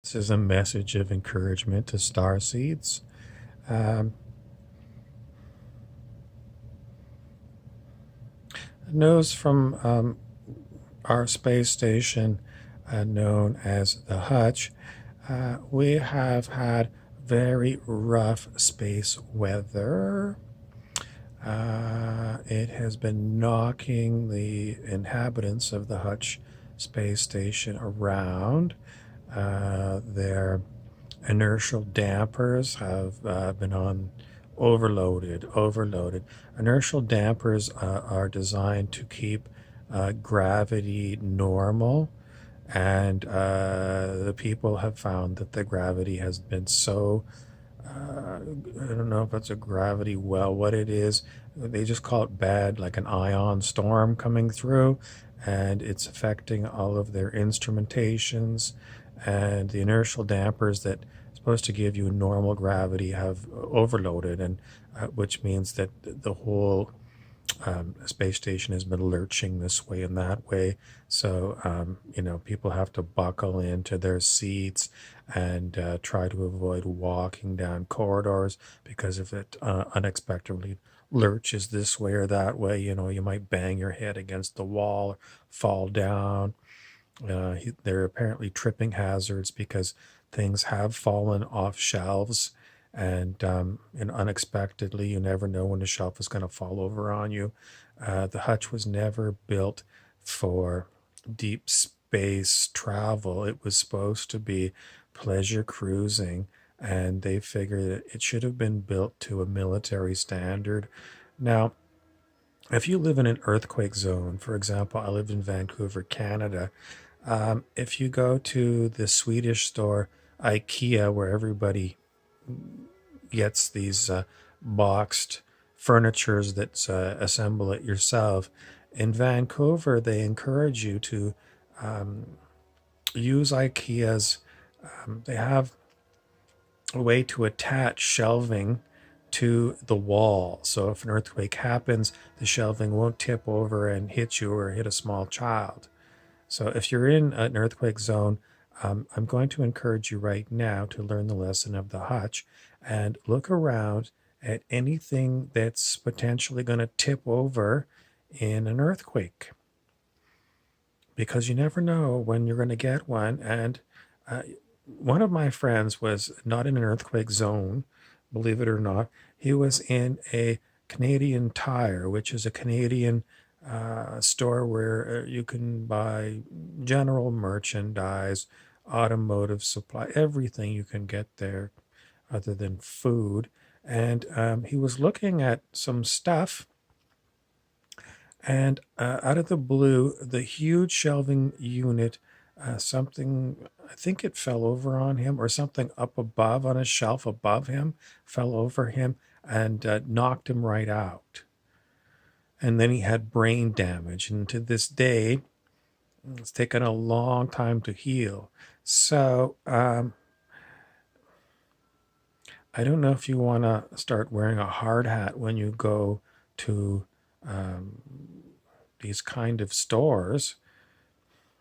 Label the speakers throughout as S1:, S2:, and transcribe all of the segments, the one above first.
S1: This is a message of encouragement to Starseeds. Um, News from our space station known as the Hutch. We have had very rough space weather. It has been knocking the inhabitants of the Hutch space station around. Their inertial dampers have been on overloaded. Inertial dampers are designed to keep gravity normal, and the people have found that the gravity has been so I don't know if it's a gravity well, what it is. They just call it bad, like an ion storm coming through, and it's affecting all of their instrumentations. And the inertial dampers that are supposed to give you normal gravity have overloaded, and which means that the whole space station has been lurching this way and that way. So, people have to buckle into their seats and try to avoid walking down corridors because if it unexpectedly lurches this way or that way, you might bang your head against the wall or fall down. They're apparently tripping hazards because things have fallen off shelves, and unexpectedly, you never know when the shelf is going to fall over on you. The hutch was never built for deep space travel. It was supposed to be pleasure cruising, and they figured that it should have been built to a military standard. Now, if you live in an earthquake zone, for example, I live in Vancouver, Canada. If you go to the Swedish store IKEA, where everybody gets these boxed furnitures that assemble it yourself, in Vancouver, they encourage you to use IKEA's. They have a way to attach shelving to the wall. So if an earthquake happens, the shelving won't tip over and hit you or hit a small child. So if you're in an earthquake zone, I'm going to encourage you right now to learn the lesson of the hutch and look around at anything that's potentially going to tip over in an earthquake because you never know when you're going to get one. And uh, one of my friends was not in an earthquake zone, believe it or not. He was in a Canadian Tire, which is a Canadian store where you can buy general merchandise, automotive supply, everything you can get there other than food. And he was looking at some stuff, and out of the blue, the huge shelving unit, something, I think it fell over on him, or something up above on a shelf above him fell over him and knocked him right out. And then he had brain damage. And to this day, it's taken a long time to heal. So I don't know if you want to start wearing a hard hat when you go to um, these kind of stores.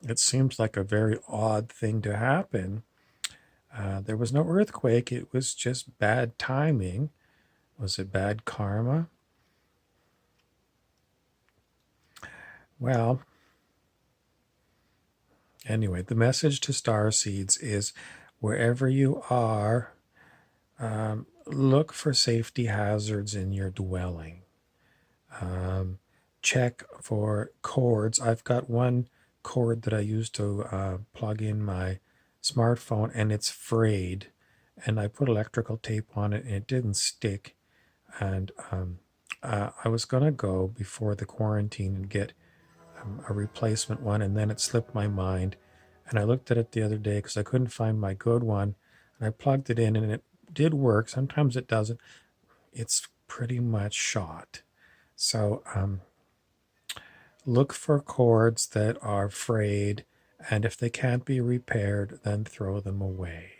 S1: It seems like a very odd thing to happen. There was no earthquake, it was just bad timing. Was it bad karma? Well, anyway, the message to star seeds is wherever you are, look for safety hazards in your dwelling. Check for cords. I've got one cord that I use to plug in my smartphone, and it's frayed. And I put electrical tape on it, and it didn't stick. And I was gonna go before the quarantine and get a replacement one, and then it slipped my mind. And I looked at it the other day because I couldn't find my good one, and I plugged it in, and it did work. Sometimes it doesn't. It's pretty much shot. So look for cords that are frayed, and if they can't be repaired, then throw them away.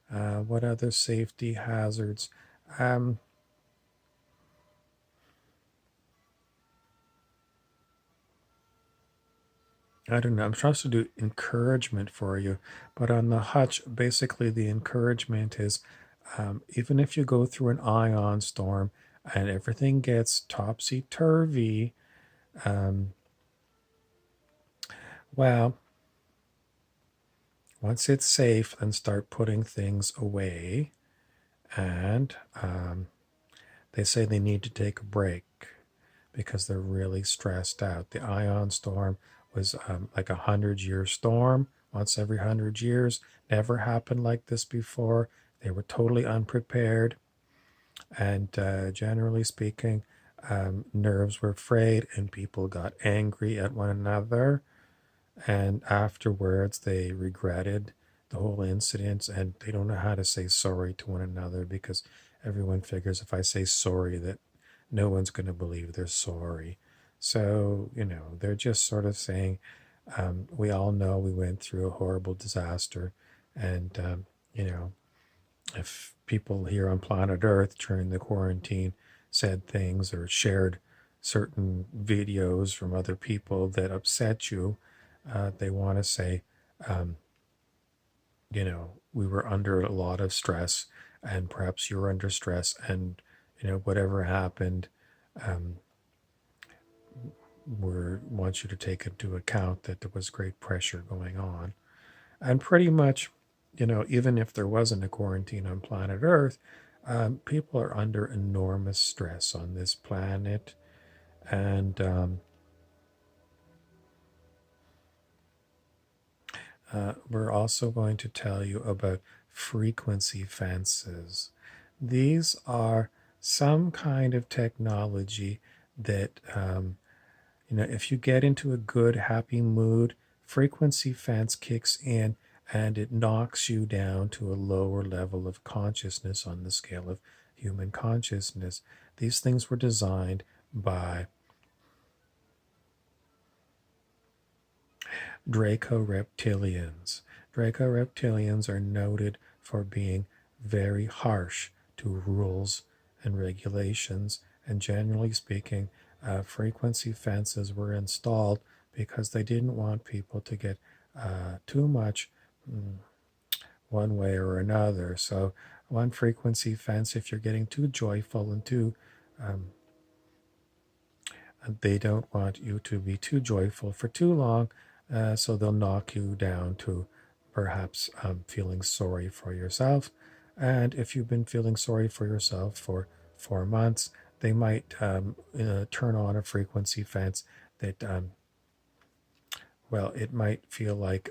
S1: What other safety hazards? Um, I don't know. I'm supposed to do encouragement for you, but on the hutch, basically the encouragement is even if you go through an ion storm and everything gets topsy turvy, um, well, once it's safe, then start putting things away. And they say they need to take a break because they're really stressed out. The ion storm was like 100-year storm, once every 100 years. Never happened like this before. They were totally unprepared, and generally speaking, nerves were frayed, and people got angry at one another. And afterwards, they regretted the whole incident, and they don't know how to say sorry to one another because everyone figures if I say sorry, that no one's going to believe they're sorry. So, they're just sort of saying, we all know we went through a horrible disaster. And, if people here on planet Earth during the quarantine said things or shared certain videos from other people that upset you, they want to say, um, we were under a lot of stress, and perhaps you were under stress, and whatever happened, um, we want you to take into account that there was great pressure going on. And pretty much, even if there wasn't a quarantine on planet Earth, people are under enormous stress on this planet. And we're also going to tell you about frequency fences. These are some kind of technology that if you get into a good, happy mood, frequency fence kicks in and it knocks you down to a lower level of consciousness on the scale of human consciousness. These things were designed by Draco reptilians. Draco reptilians are noted for being very harsh to rules and regulations, and generally speaking, frequency fences were installed because they didn't want people to get too much mm, one way or another. So, one frequency fence, if you're getting too joyful and too um, they don't want you to be too joyful for too long, so they'll knock you down to perhaps feeling sorry for yourself. And if you've been feeling sorry for yourself for 4 months, they might turn on a frequency fence that, well, it might feel like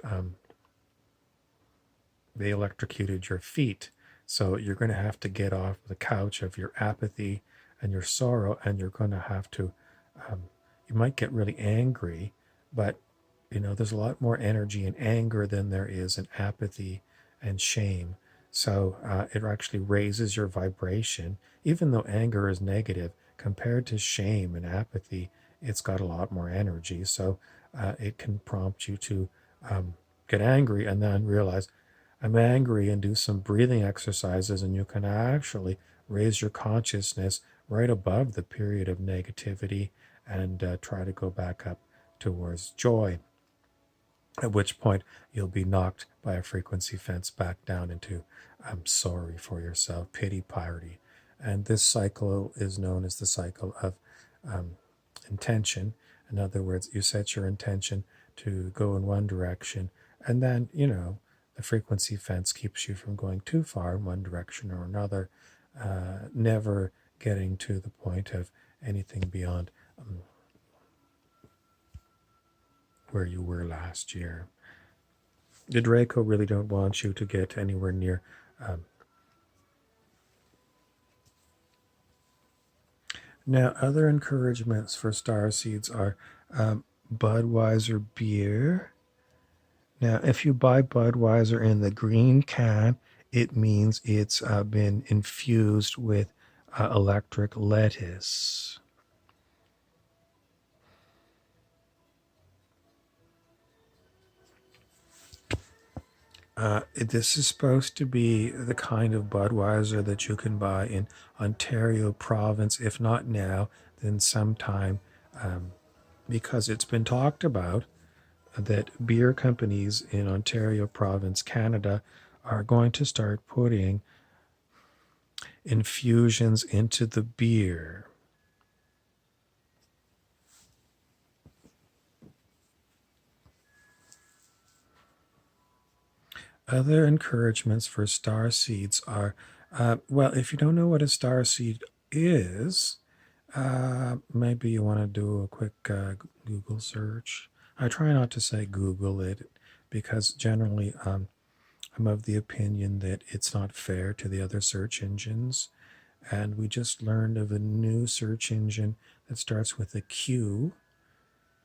S1: they electrocuted your feet. So you're going to have to get off the couch of your apathy and your sorrow, and you're going to have to, um, you might get really angry, but there's a lot more energy in anger than there is in apathy and shame. So it actually raises your vibration, even though anger is negative compared to shame and apathy. It's got a lot more energy. So it can prompt you to get angry and then realize, I'm angry, and do some breathing exercises, and you can actually raise your consciousness right above the period of negativity and try to go back up towards joy. At which point, you'll be knocked by a frequency fence back down into I'm sorry for yourself, pity party. And this cycle is known as the cycle of um, intention. In other words, you set your intention to go in one direction, and then, the frequency fence keeps you from going too far in one direction or another, never getting to the point of anything beyond where you were last year. The Draco really don't want you to get anywhere near. Now, other encouragements for star seeds are Budweiser beer. Now, if you buy Budweiser in the green can, it means it's been infused with electric lettuce. This is supposed to be the kind of Budweiser that you can buy in Ontario province, if not now, then sometime, because it's been talked about that beer companies in Ontario province, Canada, are going to start putting infusions into the beer. Other encouragements for star seeds are, well, if you don't know what a star seed is, maybe you want to do a quick Google search. I try not to say Google it because generally I'm of the opinion that it's not fair to the other search engines. And we just learned of a new search engine that starts with a Q,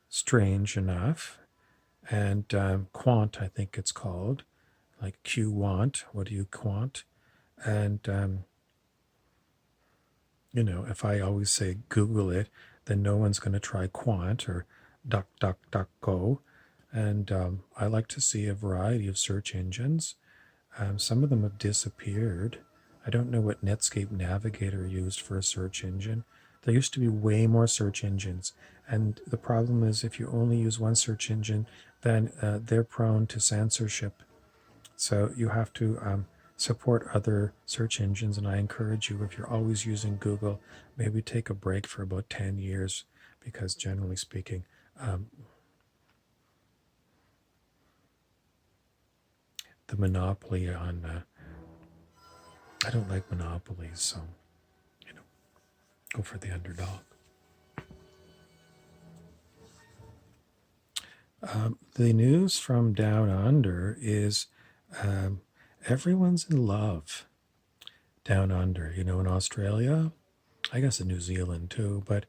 S1: strange enough, and Quant, I think it's called, like Q want. What do you quant? And if I always say Google it, then no one's going to try Quant or DuckDuckDuckGo. And I like to see a variety of search engines. Some of them have disappeared. I don't know what Netscape Navigator used for a search engine. There used to be way more search engines. And the problem is if you only use one search engine, then they're prone to censorship. So you have to support other search engines. And I encourage you, if you're always using Google, maybe take a break for about 10 years, because generally speaking, um, the monopoly on, I don't like monopolies, so, you know, go for the underdog. The news from down under is um, everyone's in love down under. In Australia, I guess in New Zealand too, but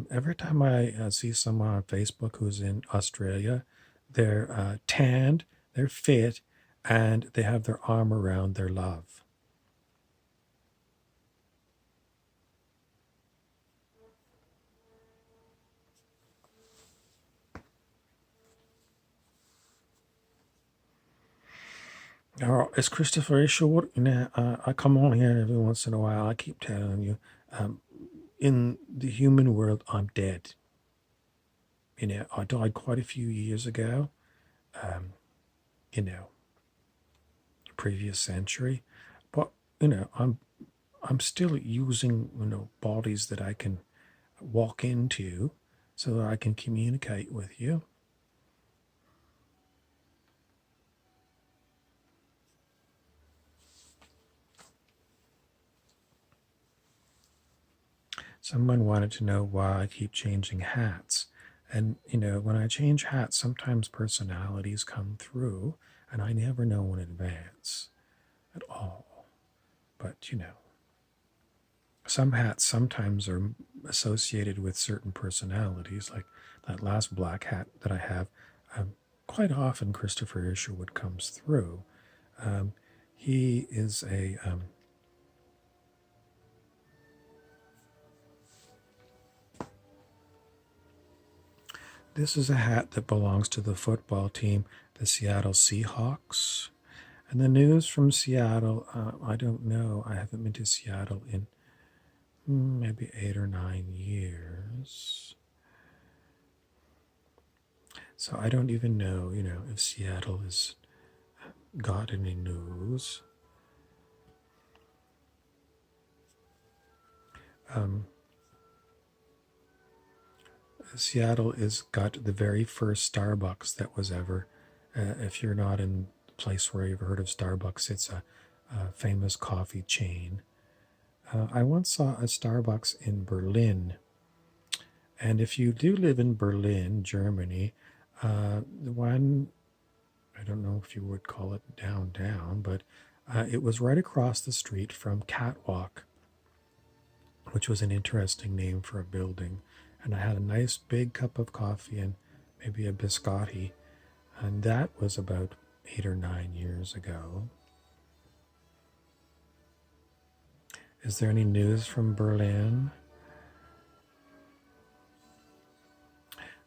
S1: every time I see someone on Facebook who's in Australia, they're tanned, they're fit, and they have their arm around their love. Now, is Christopher Isherwood? I come on here every once in a while. I keep telling you, um, in the human world, I'm dead. I died quite a few years ago. Um, you know, previous century, but I'm still using bodies that I can walk into, so that I can communicate with you. Someone wanted to know why I keep changing hats. And, when I change hats, sometimes personalities come through, and I never know in advance at all. But, some hats sometimes are associated with certain personalities, like that last black hat that I have. Quite often, Christopher Isherwood comes through. Um, he is a This is a hat that belongs to the football team, the Seattle Seahawks. And the news from Seattle, I don't know. I haven't been to Seattle in maybe 8 or 9 years. So I don't even know, if Seattle has got any news. Um, Seattle is got the very first Starbucks that was ever. If you're not in the place where you've heard of Starbucks, it's a famous coffee chain. I once saw a Starbucks in Berlin. And if you do live in Berlin, Germany, the one, I don't know if you would call it downtown, but it was right across the street from Catwalk, which was an interesting name for a building. And I had a nice big cup of coffee and maybe a biscotti. And that was about 8 or 9 years ago. Is there any news from Berlin?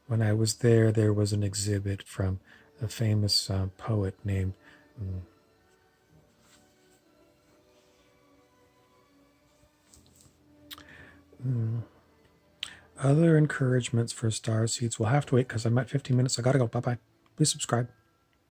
S1: When I was there, there was an exhibit from a famous poet named other encouragements for star seeds. We'll have to wait because I'm at 15 minutes. I gotta go. Bye bye. Please subscribe.